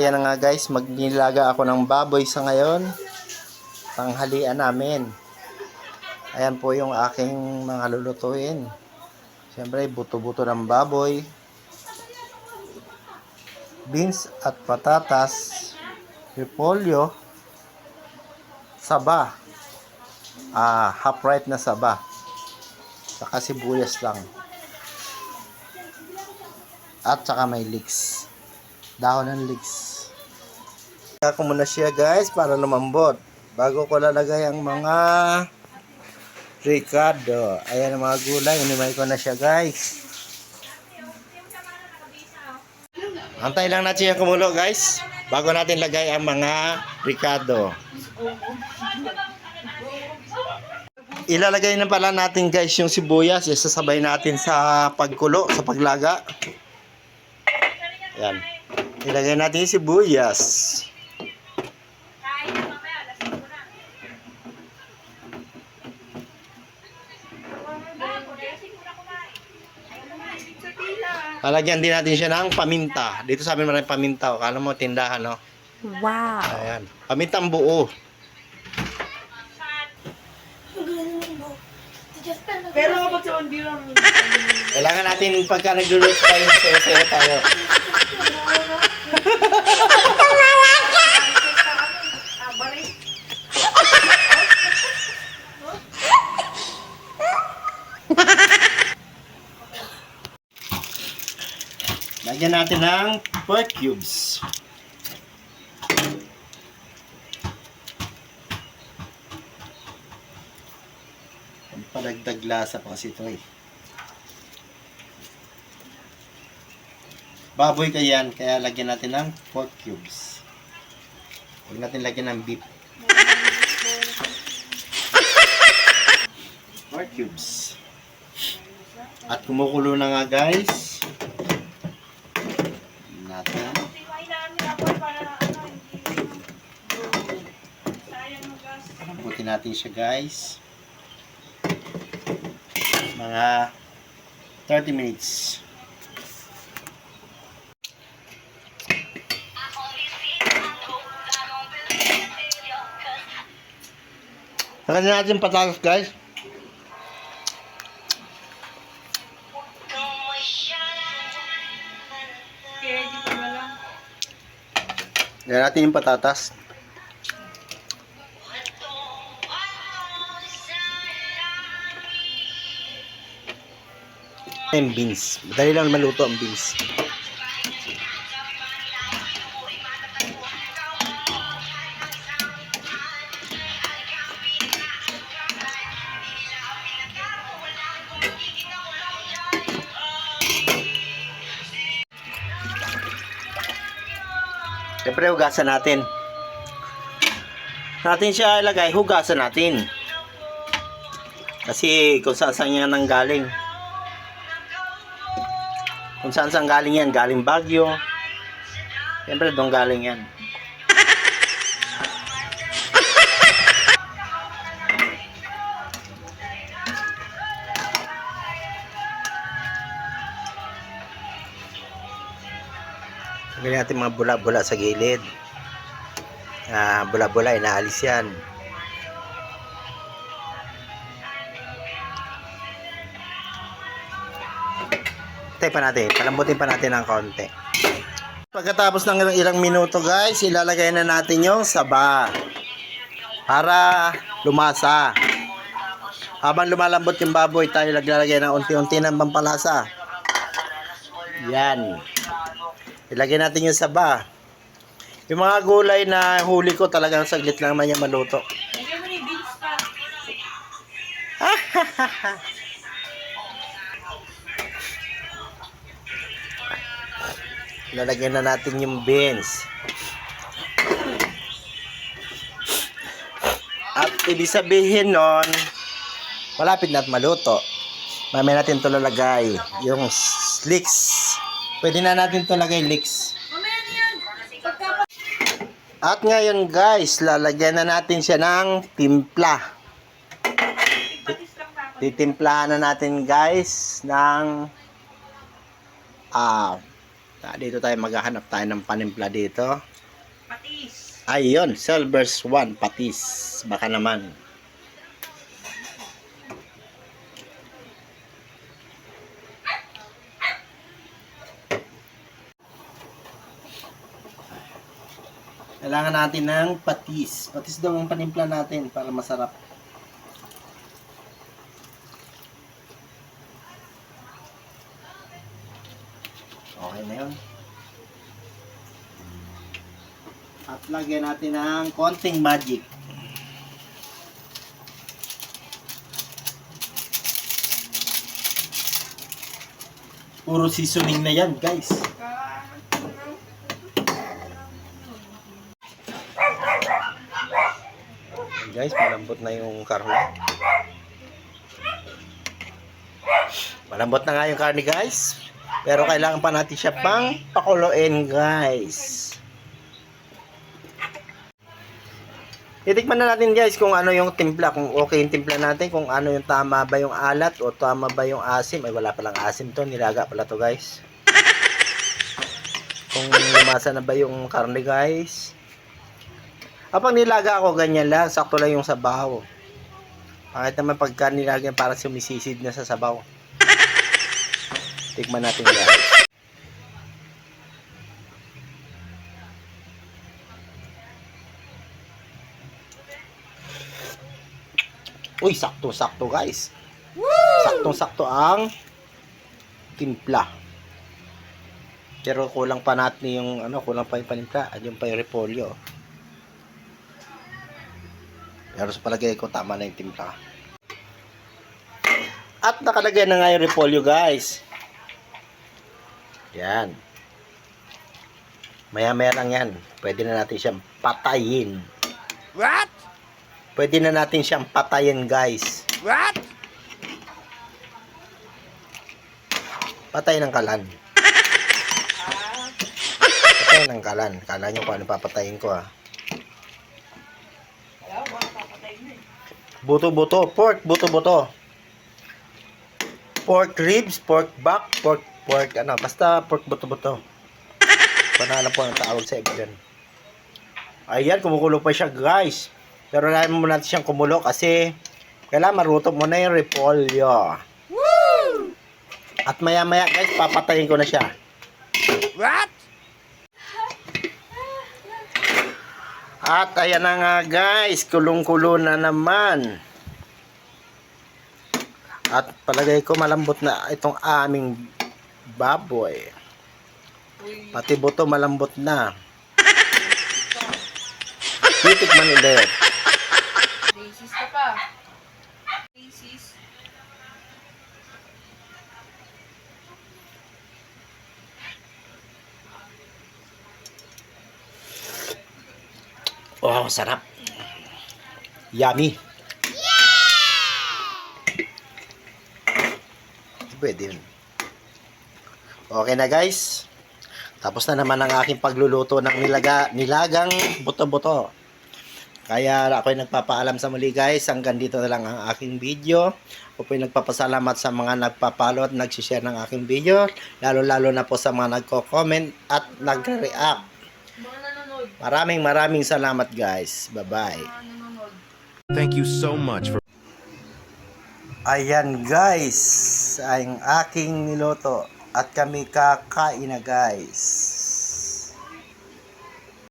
Ayan na nga guys, magnilaga ako ng baboy sa ngayon. Tanghalian namin. Ayan po yung aking mga lulutuin. Siyempre, buto-buto ng baboy. Beans at patatas. Repolyo. Saba. Half ripe na saba. Saka sibuyas lang. At saka may leeks. Dahon ng leeks. Ko muna siya guys para lumambot. Bago ko lalagay ang mga Ricardo. Ayan ang mga gulay. Inimay ko na siya guys. Antay lang natin siya kumulo guys. Bago natin lagay ang mga Ricardo. Ilalagay na pala natin guys yung sibuyas. Isasabay natin sa pagkulo, sa paglaga. Ayan. Ilagay natin yung sibuyas. Lalagyan din natin siya ng paminta. Dito sa amin maraming paminta. Kala mo tindahan, no? Wow. Ayan. Pamintang buo. Pero kapag sa hindi lang. Kailangan natin pagka nagluluto tayo, sayo-sayo tayo. Lagyan natin ng pork cubes. Palagdag lasa pa kasi ito eh. Baboy yan, kaya lagyan natin ng pork cubes. Huwag natin lagyan ng beef. Pork cubes. At kumukulo na nga guys. Natin. Buti natin siya guys. Mga 30 minutes. Lagyan natin patatas guys. Lagyan natin yung patatas. Yung beans. Madali lang maluto ang beans. Siyempre, hugasan natin. Natin siya ilagay, hugasan natin. Kasi kung saan yan nanggaling. Kung saan galing yan, galing Baguio. Siyempre, doon galing yan. Lagyan natin mga bula-bula sa gilid. Bula-bula, inaalis yan. Tayo pa natin, palambutin pa natin ng konti. Pagkatapos ng ilang minuto guys, ilalagay na natin yung saba. Para lumasa. Habang lumalambot yung baboy, tayo naglalagay ng unti-unti ng pampalasa. Yan. Ilagay natin yung saba. Yung mga gulay na huli ko talagang saglit lang naman yung maluto. Lalagyan na natin yung beans. At ibig sabihin nun, malapit na at maluto. Mamaya natin ito lalagay. Yung leeks. Pwede na natin ito lagay leeks. At ngayon guys, lalagyan na natin siya ng timpla. Titimplahan na natin guys ng dito tayo maghahanap tayo ng panimpla dito. Patis. Ayun, Silver Swan patis. Baka naman. Kailangan natin ng patis. Patis daw ang panimpla natin para masarap. Okay na yun. At lagyan natin ng konting magic. Puro seasoning na yan, guys. Guys, malambot na yung karne. Malambot na nga yung karne, guys. Pero kailangan pa natin siya pang pakuloyin, guys. Titikman na natin, guys, kung ano yung timpla. Kung okay yung timpla natin. Kung ano yung tama ba yung alat o tama ba yung asim. Ay, wala palang asim to. Nilaga pala to, guys. Kung lumasa na ba yung karne, guys. Kapag nilaga ako, ganyan lang. Sakto lang yung sabaw. Bakit naman pagka nilagyan parang sumisisid na sa sabaw. Tikman natin, guys. Uy, sakto-sakto, guys. Saktong-sakto ang timpla. Pero kulang pa natin yung kulang pa yung panimpla. At yung pa yung repolyo. Pero sa palagay ko, tama na yung timpla. At nakalagay na nga yung repolyo, guys. Yan. Maya-maya lang yan. Pwede na natin siyang patayin. What? Pwede na natin siyang patayin, guys. What? Patay ng kalan. Patay ng kalan. Kala nyo kung ano papatayin ko, ah. Wala, wala papatay na eh. Buto-buto. Pork, buto-buto. Pork ribs, pork back, pork, basta pork buto-buto. Panalang po ang tawag sa iba dyan. Ayan, kumukulo pa siya, guys. Pero namin muna natin siyang kumulo kasi kailangan maruto muna yung repolyo. Woo! At maya-maya, guys, papatayin ko na siya. What? At ayan na nga, guys, kulong-kulo na naman. At palagay ko malambot na itong aming baboy. Pati buto malambot na. Titikman ulit. Racist ka pa. Racist. Oh, sarap. Yummy. Pwede yun. Okay na, guys. Tapos na naman ang aking pagluluto ng nilagang buto-buto. Kaya ako'y nagpapaalam sa muli, guys. Hanggang dito na lang ang aking video. Ako po'y nagpapasalamat sa mga nagpapalo at nagsishare ng aking video. Lalo-lalo na po sa mga nagko-comment at nagre-react. Mga nanonood. Maraming salamat, guys. Bye-bye. Mga nanonood. Thank you so much for Ayan, guys, ang aking niloto at kami kakain na, guys.